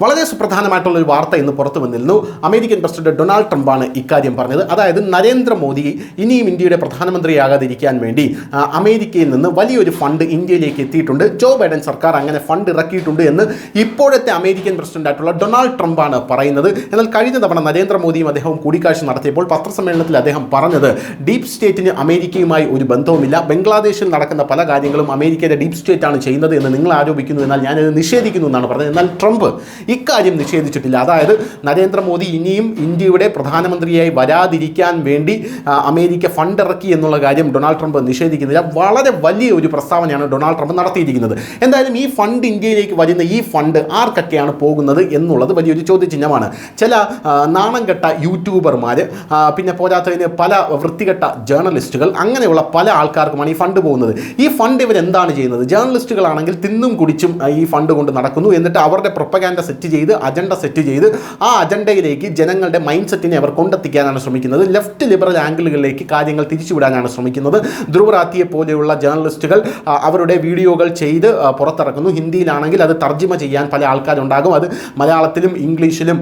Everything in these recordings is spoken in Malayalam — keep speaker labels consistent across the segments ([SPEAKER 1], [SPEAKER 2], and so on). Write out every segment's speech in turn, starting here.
[SPEAKER 1] വളരെ സുപ്രധാനമായിട്ടുള്ള ഒരു വാർത്ത ഇന്ന് പുറത്തു വന്നിരുന്നു. അമേരിക്കൻ പ്രസിഡന്റ് ഡൊണാൾഡ് ട്രംപാണ് ഇക്കാര്യം പറഞ്ഞത്. അതായത് നരേന്ദ്രമോദി ഇനിയും ഇന്ത്യയുടെ പ്രധാനമന്ത്രിയാകാതിരിക്കാൻ വേണ്ടി അമേരിക്കയിൽ നിന്ന് വലിയൊരു ഫണ്ട് ഇന്ത്യയിലേക്ക് എത്തിയിട്ടുണ്ട്. ജോ ബൈഡൻ സർക്കാർ അങ്ങനെ ഫണ്ട് ഇറക്കിയിട്ടുണ്ട് എന്ന് ഇപ്പോഴത്തെ അമേരിക്കൻ പ്രസിഡന്റായിട്ടുള്ള ഡൊണാൾഡ് ട്രംപാണ് പറയുന്നത്. എന്നാൽ കഴിഞ്ഞ തവണ നരേന്ദ്രമോദിയും അദ്ദേഹവും കൂടിക്കാഴ്ച നടത്തിയപ്പോൾ പത്രസമ്മേളനത്തിൽ അദ്ദേഹം പറഞ്ഞത് ഡീപ് സ്റ്റേറ്റിന് അമേരിക്കയുമായി ഒരു ബന്ധവുമില്ല, ബംഗ്ലാദേശിൽ നടക്കുന്ന പല കാര്യങ്ങളും അമേരിക്കയുടെ ഡീപ് സ്റ്റേറ്റ് ആണ് ചെയ്യുന്നത് എന്ന് നിങ്ങൾ ആരോപിക്കുന്നു, എന്നാൽ ഞാനത് നിഷേധിക്കുന്നു എന്നാണ് പറഞ്ഞത്. എന്നാൽ ട്രംപ് ഇക്കാര്യം നിഷേധിച്ചിട്ടില്ല. അതായത് നരേന്ദ്രമോദി ഇനിയും ഇന്ത്യയുടെ പ്രധാനമന്ത്രിയായി വരാതിരിക്കാൻ വേണ്ടി അമേരിക്ക ഫണ്ട് ഇറക്കി എന്നുള്ള കാര്യം ഡൊണാൾഡ് ട്രംപ് നിഷേധിക്കുന്നില്ല. വളരെ വലിയ ഒരു പ്രസ്താവനയാണ് ഡൊണാൾഡ് ട്രംപ് നടത്തിയിരിക്കുന്നത്. എന്തായാലും ഈ ഫണ്ട് ഇന്ത്യയിലേക്ക് വരുന്ന ഈ ഫണ്ട് ആർക്കൊക്കെയാണ് പോകുന്നത് എന്നുള്ളത് വലിയൊരു ചോദ്യചിഹ്നമാണ്. ചില നാണം കെട്ട യൂട്യൂബർമാർ, പിന്നെ പോരാത്തതിന് പല വൃത്തികെട്ട ജേർണലിസ്റ്റുകൾ, അങ്ങനെയുള്ള പല ആൾക്കാർക്കുമാണ് ഈ ഫണ്ട് പോകുന്നത്. ഈ ഫണ്ട് ഇവരെന്താണ് ചെയ്യുന്നത്? ജേർണലിസ്റ്റുകളാണെങ്കിൽ തിന്നും കുടിച്ചും ഈ ഫണ്ട് കൊണ്ട് നടക്കുന്നു. എന്നിട്ട് അവരുടെ പ്രൊപ്പഗാൻഡ സെറ്റ് ചെയ്ത് അജണ്ട സെറ്റ് ചെയ്ത് ആ അജണ്ടയിലേക്ക് ജനങ്ങളുടെ മൈൻഡ് സെറ്റിനെ അവർ കൊണ്ടെത്തിക്കാനാണ് ശ്രമിക്കുന്നത്. ലെഫ്റ്റ് ലിബറൽ ആംഗിളുകളിലേക്ക് കാര്യങ്ങൾ തിരിച്ചുവിടാനാണ് ശ്രമിക്കുന്നത്. ധ്രുവറാത്തിയെ പോലെയുള്ള ജേർണലിസ്റ്റുകൾ അവരുടെ വീഡിയോകൾ ചെയ്ത് പുറത്തിറക്കുന്നു. ഹിന്ദിയിലാണെങ്കിൽ അത് തർജ്ജിമ ചെയ്യാൻ പല ആൾക്കാരുണ്ടാകും. അത് മലയാളത്തിലും ഇംഗ്ലീഷിലും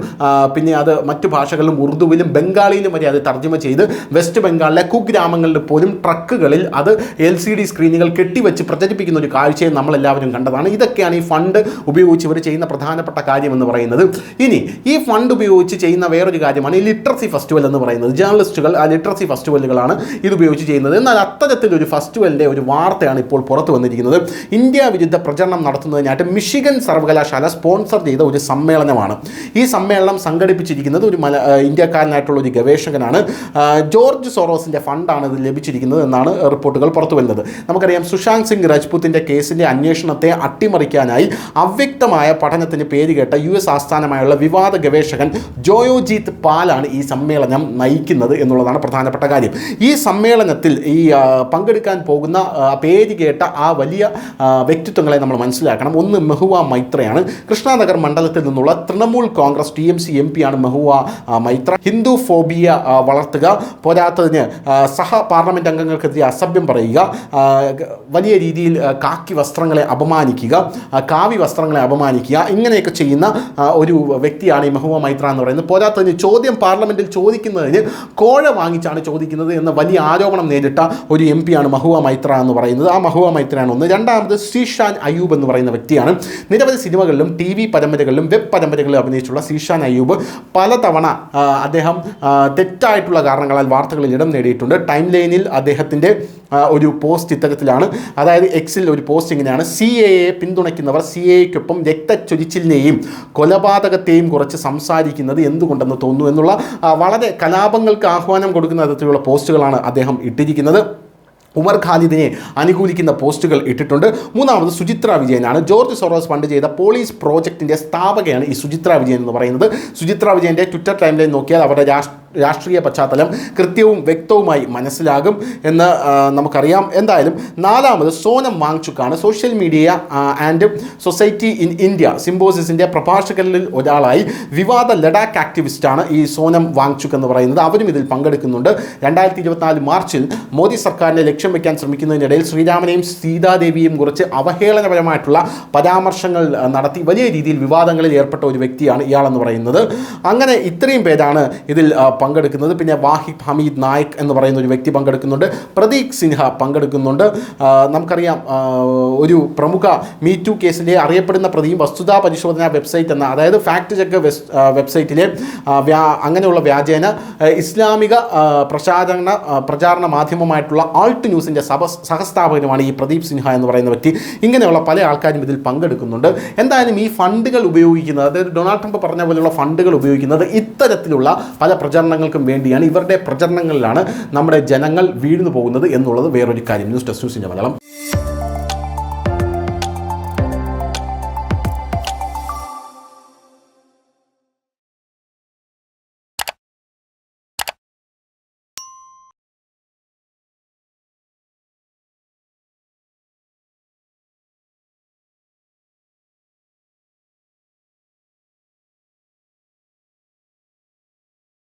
[SPEAKER 1] പിന്നെ അത് മറ്റു ഭാഷകളിലും ഉറുദുവിലും ബംഗാളിയിലും വരെ അത് തർജ്ജിമ ചെയ്ത് വെസ്റ്റ് ബംഗാളിലെ കുഗ്രാമങ്ങളിൽ പോലും ട്രക്കുകളിൽ അത് LCD സ്ക്രീനുകൾ കെട്ടിവെച്ച് പ്രചരിപ്പിക്കുന്ന ഒരു കാഴ്ചയെ നമ്മളെല്ലാവരും കണ്ടതാണ്. ഇതൊക്കെയാണ് ഈ ഫണ്ട് ഉപയോഗിച്ച് ഇവർ ചെയ്യുന്ന പ്രധാനപ്പെട്ട കാര്യമെന്ന് പറയുന്നത്. ഇനി ഈ ഫണ്ട് ഉപയോഗിച്ച് ചെയ്യുന്ന വേറൊരു കാര്യമാണ് ഈ ലിറ്ററസി ഫെസ്റ്റിവൽ എന്ന് പറയുന്നത്. ജേർണലിസ്റ്റുകൾ ആ ലിറ്ററസി ഫെസ്റ്റിവലുകളാണ് ഇത് ഉപയോഗിച്ച് ചെയ്യുന്നത്. എന്നാൽ അത്തരത്തിലൊരു ഫെസ്റ്റിവലിൻ്റെ ഒരു വാർത്തയാണ് ഇപ്പോൾ പുറത്തു വന്നിരിക്കുന്നത്. ഇന്ത്യ വിരുദ്ധ പ്രചരണം നടത്തുന്നതിനായിട്ട് മിഷിഗൻ സർവകലാശാല സ്പോൺസർ ചെയ്ത ഒരു സമ്മേളനമാണ്. ഈ സമ്മേളനം സംഘടിപ്പിച്ചിരിക്കുന്നത് ഒരു ഇന്ത്യക്കാരനായിട്ടുള്ള ഒരു ഗവേഷകനാണ്. ജോർജ് സോറോസിൻ്റെ ഫണ്ടാണ് ഇത് ലഭിച്ചിരിക്കുന്നത് എന്നാണ് റിപ്പോർട്ടുകൾ പുറത്തു വരുന്നത്. നമുക്കറിയാം സുശാന്ത് സിംഗ് രാജ്പുത്തിൻ്റെ കേസിൻ്റെ അന്വേഷണത്തെ അട്ടിമറിക്കാനായി അവ്യക്തമായ പഠനത്തിന് പേരുകേട്ട US ആസ്ഥാനമായുള്ള വിവാദ ഗവേഷകൻ ജോയോജീത് പാലാണ് ഈ സമ്മേളനം നയിക്കുന്നത് എന്നുള്ളതാണ് പ്രധാനപ്പെട്ട കാര്യം. ഈ സമ്മേളനത്തിൽ ഈ പങ്കെടുക്കാൻ പോകുന്ന പേരുകേട്ട ആ വലിയ വ്യക്തിത്വങ്ങളെ നമ്മൾ മനസ്സിലാക്കണം. ഒന്ന് മെഹുവ മൈത്രയാണ്. കൃഷ്ണനഗർ മണ്ഡലത്തിൽ നിന്നുള്ള തൃണമൂൽ കോൺഗ്രസ് TMC MP ആണ് മെഹുവ മൈത്ര. ഹിന്ദു ഫോബിയ വളർത്തുക, പോരാത്തതിന് സഹ പാർലമെൻറ്റ് അംഗങ്ങൾക്കെതിരെ അസഭ്യം പറയുക, വലിയ രീതിയിൽ കാക്കി വസ്ത്രങ്ങളെ അപമാനിക്കുക, കാവി വസ്ത്രങ്ങളെ അപമാനിക്കുക, ഇങ്ങനെയൊക്കെ ചെയ്യുന്ന ഒരു വ്യക്തിയാണ് ഈ മെഹുവ മൈത്ര എന്ന് പറയുന്നത്. പോരാത്തതിന് ചോദ്യം പാർലമെൻറ്റിൽ ചോദിക്കുന്നതിന് കോഴ വാങ്ങിച്ചാണ് ചോദിക്കുന്നത് എന്ന വലിയ ആരോപണം നേരിട്ട ഒരു MP ആണ് മെഹുവ മൈത്ര എന്ന് പറയുന്നത്. ആ മെഹുവ മൈത്രയാണ് ഒന്ന്. രണ്ടാമത് സീഷാൻ അയ്യൂബ് എന്ന് പറയുന്ന വ്യക്തിയാണ്. നിരവധി സിനിമകളിലും TV പരമ്പരകളിലും വെബ് പരമ്പരകളിലും അഭിനയിച്ചുള്ള സീഷാൻ അയ്യൂബ് പലതവണ അദ്ദേഹം തെറ്റായിട്ടുള്ള കാരണങ്ങളാൽ വാർത്തകളിൽ ഇടം നേടിയിട്ടുണ്ട്. ടൈം ലൈനിൽ അദ്ദേഹത്തിൻ്റെ ഒരു പോസ്റ്റ് ഇത്തരത്തിലാണ്. അതായത് Xൽ ഒരു പോസ്റ്റ് ഇങ്ങനെയാണ്: CAA പിന്തുണയ്ക്കുന്നവർ CAAയ്ക്കൊപ്പം രക്തച്ചൊരിച്ചിലിനെയും കൊലപാതകത്തെയും കുറിച്ച് സംസാരിക്കുന്നത് എന്തുകൊണ്ടെന്ന് തോന്നുന്നു എന്നുള്ള വളരെ കലാപങ്ങൾക്ക് ആഹ്വാനം കൊടുക്കുന്ന തരത്തിലുള്ള പോസ്റ്റുകളാണ് അദ്ദേഹം ഇട്ടിരിക്കുന്നത്. ഉമർ ഖാലിദിനെ അനുകൂലിക്കുന്ന പോസ്റ്റുകൾ ഇട്ടിട്ടുണ്ട്. മൂന്നാമത് സുചിത്ര വിജയനാണ്. ജോർജ് സോറോസ് ഫണ്ട് ചെയ്ത പോളീസ് പ്രോജക്റ്റിൻ്റെ സ്ഥാപകയാണ് ഈ സുചിത്ര വിജയൻ എന്ന് പറയുന്നത്. സുചിത്ര വിജയൻ്റെ ട്വിറ്റർ ടൈംലൈൻ നോക്കിയാൽ അവരുടെ രാഷ്ട്രീയ പശ്ചാത്തലം കൃത്യവും വ്യക്തവുമായി മനസ്സിലാകും എന്ന് നമുക്കറിയാം. എന്തായാലും നാലാമത് സോനം വാങ്ചുക്കാണ്. Social media and society in India സിംബോസിസിൻ്റെ പ്രഭാഷകരിൽ ഒരാളായി വിവാദ ലഡാക്ക് ആക്ടിവിസ്റ്റാണ് ഈ സോനം വാങ്ചുക്ക് എന്ന് പറയുന്നത്. അവരും ഇതിൽ പങ്കെടുക്കുന്നുണ്ട്. 2024 മാർച്ചിൽ മോദി സർക്കാരിനെ ലക്ഷ്യം വയ്ക്കാൻ ശ്രമിക്കുന്നതിനിടയിൽ ശ്രീരാമനെയും സീതാദേവിയെയും കുറിച്ച് അവഹേളനപരമായിട്ടുള്ള പരാമർശങ്ങൾ നടത്തി വലിയ രീതിയിൽ വിവാദങ്ങളിൽ ഏർപ്പെട്ട ഒരു വ്യക്തിയാണ് ഇയാളെന്ന് പറയുന്നത്. അങ്ങനെ ഇത്രയും പേരാണ് ഇതിൽ പങ്കെടുക്കുന്നത്. പിന്നെ വാഹിദ് ഹമീദ് നായിക് എന്ന് പറയുന്ന ഒരു വ്യക്തി പങ്കെടുക്കുന്നുണ്ട്. പ്രതീക് സിൻഹ പങ്കെടുക്കുന്നുണ്ട്. നമുക്കറിയാം ഒരു പ്രമുഖ മീറ്റു കേസിൻ്റെ അറിയപ്പെടുന്ന പ്രതിയും വസ്തുതാ പരിശോധന വെബ്സൈറ്റ് എന്ന, അതായത് ഫാക്ട് ചെക്ക് വെബ്സൈറ്റിലെ അങ്ങനെയുള്ള വ്യാജേന ഇസ്ലാമിക പ്രചാരണ മാധ്യമമായിട്ടുള്ള ആൾട്ട് ന്യൂസിൻ്റെ സഹസ്ഥാപകനുമാണ് ഈ പ്രദീപ് സിൻഹ എന്ന് പറയുന്ന വ്യക്തി. ഇങ്ങനെയുള്ള പല ആൾക്കാരും ഇതിൽ പങ്കെടുക്കുന്നുണ്ട്. എന്തായാലും ഈ ഫണ്ടുകൾ ഉപയോഗിക്കുന്നത്, അതായത് ഡൊണാൾഡ് ട്രംപ് പറഞ്ഞ പോലെയുള്ള ഫണ്ടുകൾ ഉപയോഗിക്കുന്നത് ഇത്തരത്തിലുള്ള പല പ്രചരണങ്ങൾക്കും വേണ്ടിയാണ്. ഇവരുടെ പ്രചരണങ്ങളിലാണ് നമ്മുടെ ജനങ്ങൾ വീഴ്ന്നു പോകുന്നത് എന്നുള്ളത് വേറൊരു കാര്യം. ന്യൂസ് ഡെസ്ക് ന്യൂസിൻ്റെ മലയാളം.